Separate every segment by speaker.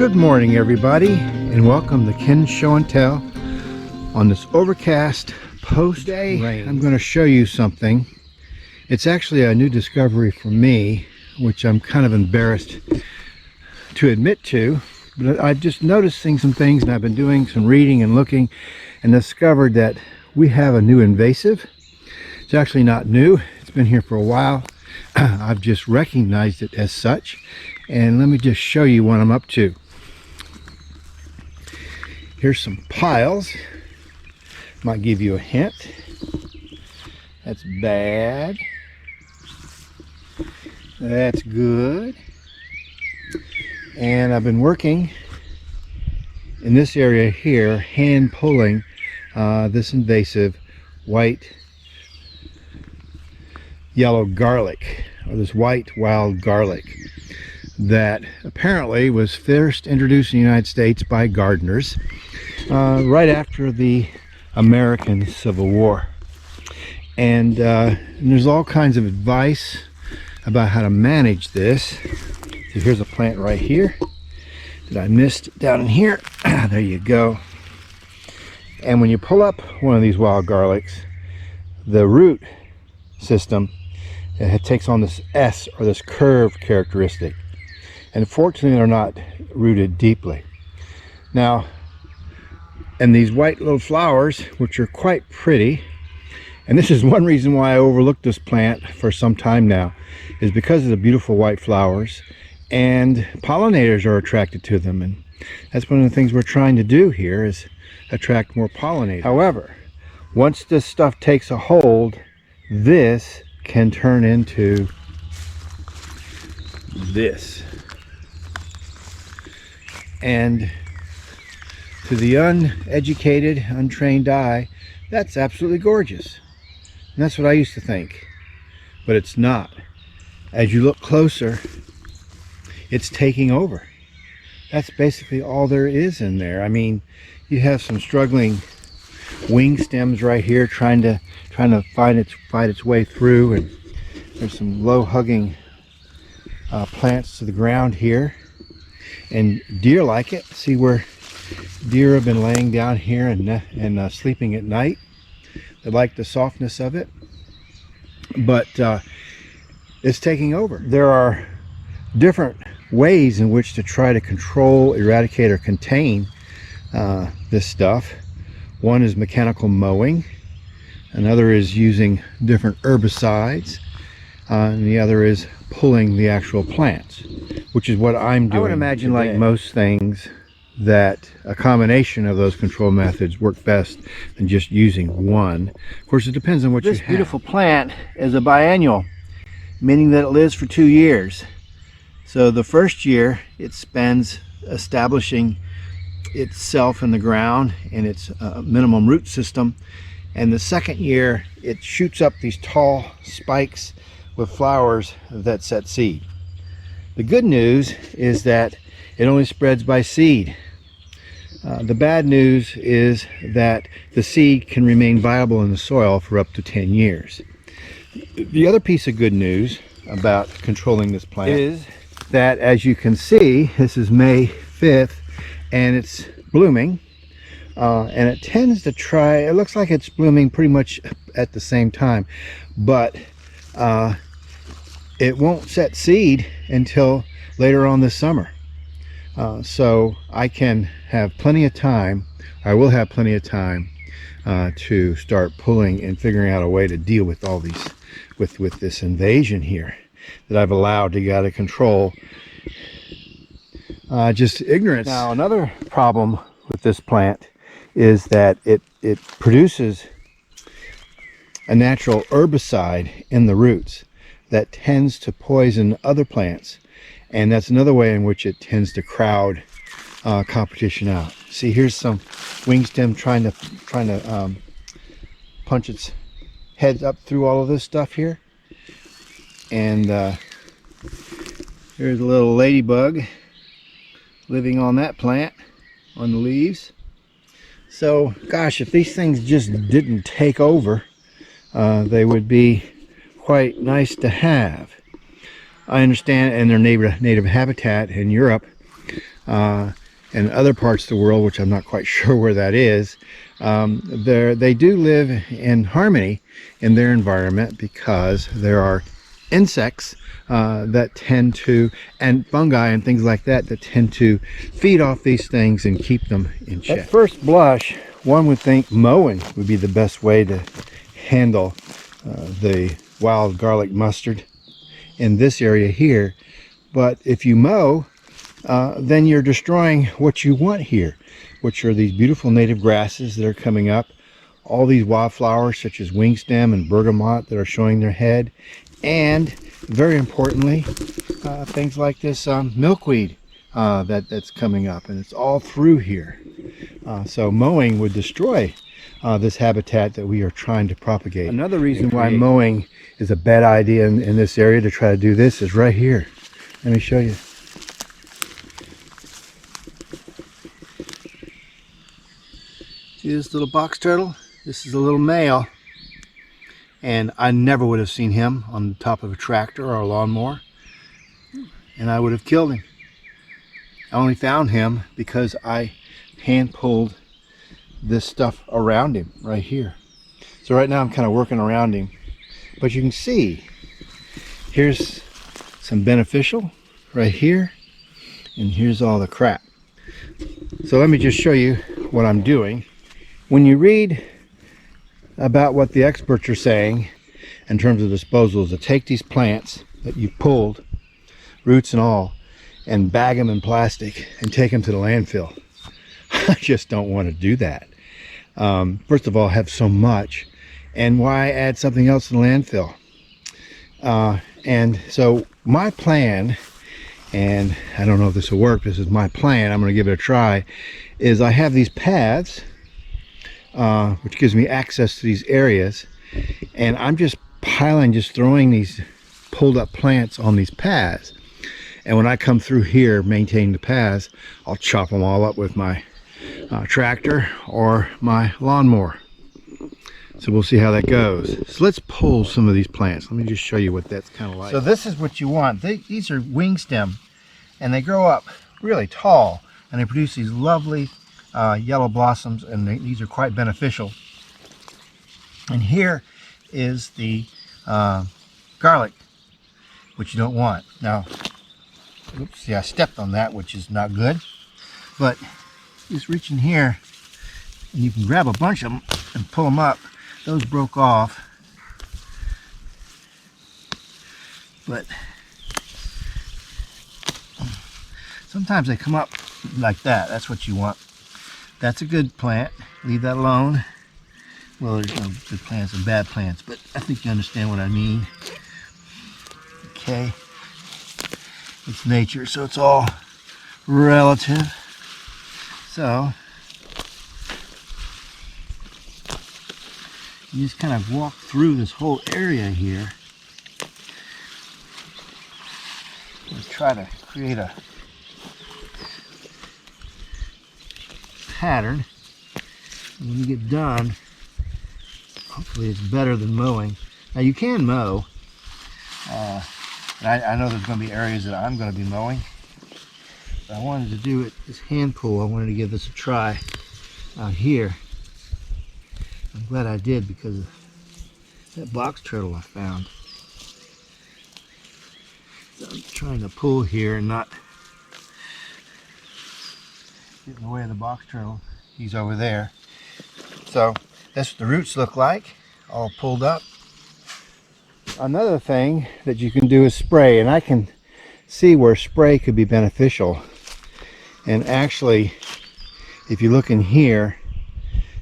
Speaker 1: Good morning, everybody, and welcome to Ken's Show and Tell on this overcast post-day rain. I'm going to show you something. It's actually a new discovery for me, which I'm kind of embarrassed to admit to, but I just noticed some things, and I've been doing some reading and looking and discovered that we have a new invasive. It's actually not new. It's been here for a while. I've just recognized it as such, and let me just show you what I'm up to. Here's some piles. Might give you a hint. That's bad. That's good. And I've been working in this area here, hand pulling this invasive white yellow garlic, or this white wild garlic, that apparently was first introduced in the United States by gardeners right after the American Civil War. And there's all kinds of advice about how to manage this. So here's a plant right here that I missed down in here. There you go. And when you pull up one of these wild garlics, the root system, it takes on this S, or this curved characteristic. And fortunately, they're not rooted deeply. Now, and these white little flowers, which are quite pretty, and this is one reason why I overlooked this plant for some time now, is because of the beautiful white flowers, and pollinators are attracted to them. And that's one of the things we're trying to do here, is attract more pollinators. However, once this stuff takes a hold, this can turn into this. And to the uneducated, untrained eye, that's absolutely gorgeous. And that's what I used to think. But it's not. As you look closer, it's taking over. That's basically all there is in there. I mean, you have some struggling wing stems right here trying to find its way through, and there's some low hugging plants to the ground here, and deer like it. See where deer have been laying down here and sleeping at night. They like the softness of it, but it's taking over. There are different ways in which to try to control, eradicate, or contain this stuff. One is mechanical mowing. Another is using different herbicides, and the other is pulling the actual plants, which is what I'm doing. I would imagine today, like most things, that a combination of those control methods work best than just using one. Of course, it depends on what you have. This beautiful plant is a biennial, meaning that it lives for 2 years. So the first year it spends establishing itself in the ground and its minimum root system. And the second year, it shoots up these tall spikes with flowers that set seed. The good news is that it only spreads by seed. The bad news is that the seed can remain viable in the soil for up to 10 years. The other piece of good news about controlling this plant is that, as you can see, this is May 5th, and it's blooming. And it tends to try, it looks like it's blooming pretty much at the same time, but it won't set seed until later on this summer. So I can have plenty of time, I will have plenty of time to start pulling and figuring out a way to deal with all these, with this invasion here that I've allowed to get out of control. Just ignorance. Now, another problem with this plant is that it produces a natural herbicide in the roots that tends to poison other plants, and that's another way in which it tends to crowd competition out. See, here's some wing stem trying to punch its head up through all of this stuff here, and here's a little ladybug living on that plant, on the leaves. So, gosh, if these things just didn't take over, they would be quite nice to have. I understand in their native habitat in Europe, and other parts of the world, which I'm not quite sure where that is, they do live in harmony in their environment because there are insects that tend to, and fungi and things like that, that tend to feed off these things and keep them in check. At first blush, one would think mowing would be the best way to handle the wild garlic mustard in this area here. But if you mow, then you're destroying what you want here, which are these beautiful native grasses that are coming up, all these wildflowers such as wingstem and bergamot that are showing their head, and very importantly, things like this milkweed that's coming up, and it's all through here. So mowing would destroy this habitat that we are trying to propagate. Another reason why mowing is a bad idea in this area to try to do this is right here. Let me show you. See this little box turtle? This is a little male, and I never would have seen him on the top of a tractor or a lawnmower, and I would have killed him. I only found him because I hand pulled this stuff around him right here. So right now I'm kind of working around him, but you can see here's some beneficial right here, and here's all the crap. So let me just show you what I'm doing. When you read about what the experts are saying in terms of disposals, to take these plants that you've pulled, roots and all, and bag them in plastic and take them to the landfill. I just don't want to do that. First of all, I have so much, and why add something else to the landfill? And so my plan, and I don't know if this will work, this is my plan, I'm going to give it a try, is I have these paths, which gives me access to these areas, and I'm just throwing these pulled up plants on these paths. And when I come through here maintaining the paths, I'll chop them all up with my tractor or my lawnmower. So we'll see how that goes. So let's pull some of these plants. Let me just show you what that's kind of like. So this is what you want. These are wingstem, and they grow up really tall, and they produce these lovely yellow blossoms, and these are quite beneficial. And here is the garlic, which you don't want. Now, oops, see, I stepped on that, which is not good. But just reach in here, and you can grab a bunch of them and pull them up. Those broke off, but sometimes they come up like that. That's what you want. That's a good plant. Leave that alone. Well, there's no good plants and bad plants, but I think you understand what I mean. Okay. It's nature, so it's all relative. So you just kind of walk through this whole area here and try to create a pattern. And when you get done, hopefully it's better than mowing. Now you can mow. I know there's going to be areas that I'm going to be mowing. But I wanted to do it this hand pull. I wanted to give this a try out here. I'm glad I did because of that box turtle I found. So I'm trying to pull here and not get in the way of the box turtle. He's over there. So that's what the roots look like, all pulled up. Another thing that you can do is spray, and I can see where spray could be beneficial. And actually, if you look in here,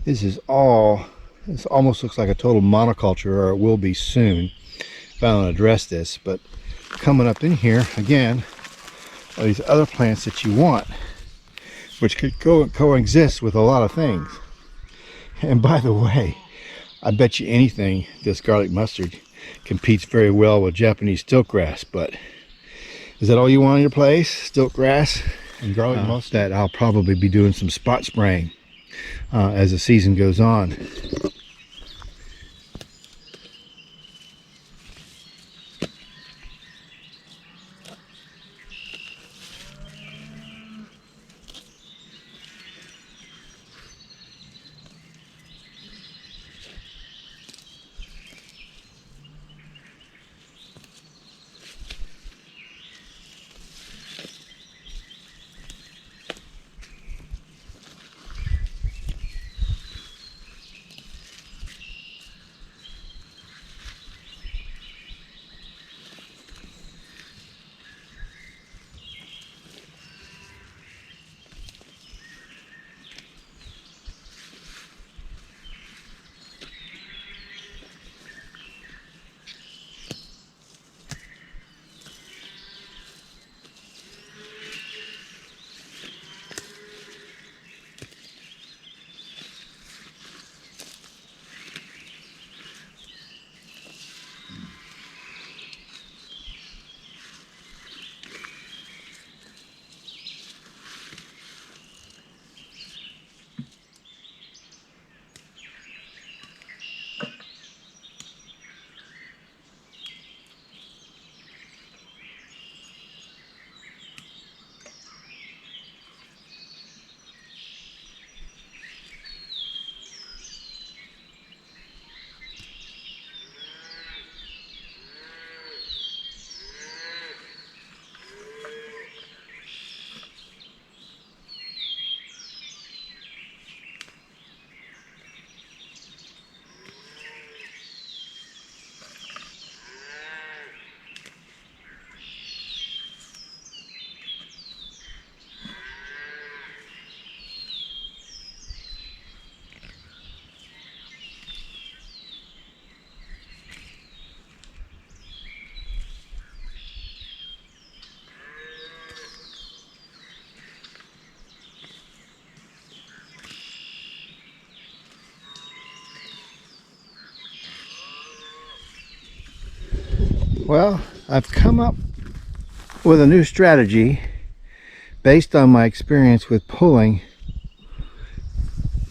Speaker 1: this almost looks like a total monoculture, or it will be soon if I don't address this. But coming up in here again are these other plants that you want, which could coexist with a lot of things. And by the way, I bet you anything this garlic mustard competes very well with Japanese stiltgrass. But is that all you want on your place? Stiltgrass and garlic mustard? That I'll probably be doing some spot spraying as the season goes on. Well, I've come up with a new strategy based on my experience with pulling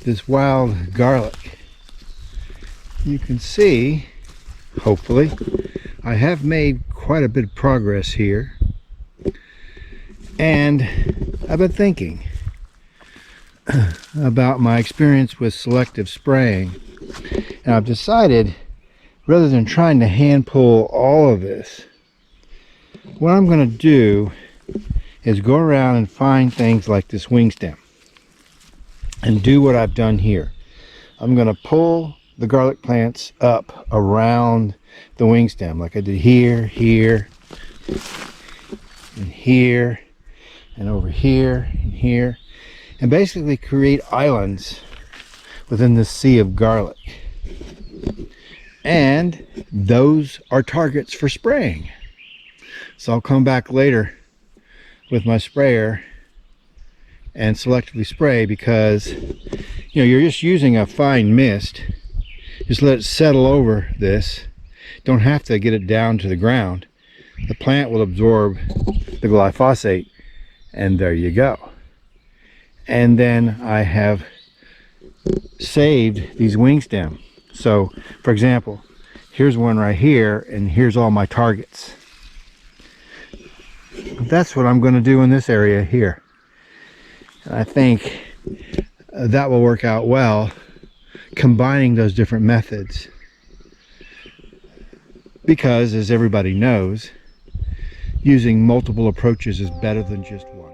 Speaker 1: this wild garlic. You can see, hopefully, I have made quite a bit of progress here. And I've been thinking about my experience with selective spraying. And I've decided, rather than trying to hand pull all of this, what I'm going to do is go around and find things like this wing stem and do what I've done here. I'm going to pull the garlic plants up around the wing stem like I did here, here, and here, and over here, and here, and basically create islands within this sea of garlic. And those are targets for spraying. So I'll come back later with my sprayer and selectively spray, because you're just using a fine mist. Just let it settle over this. Don't have to get it down to the ground. The plant will absorb the glyphosate, and there you go. And then I have saved these wing stem. So for example, here's one right here, and here's all my targets. That's what I'm going to do in this area here. And I think that will work out well, combining those different methods. Because, as everybody knows, using multiple approaches is better than just one.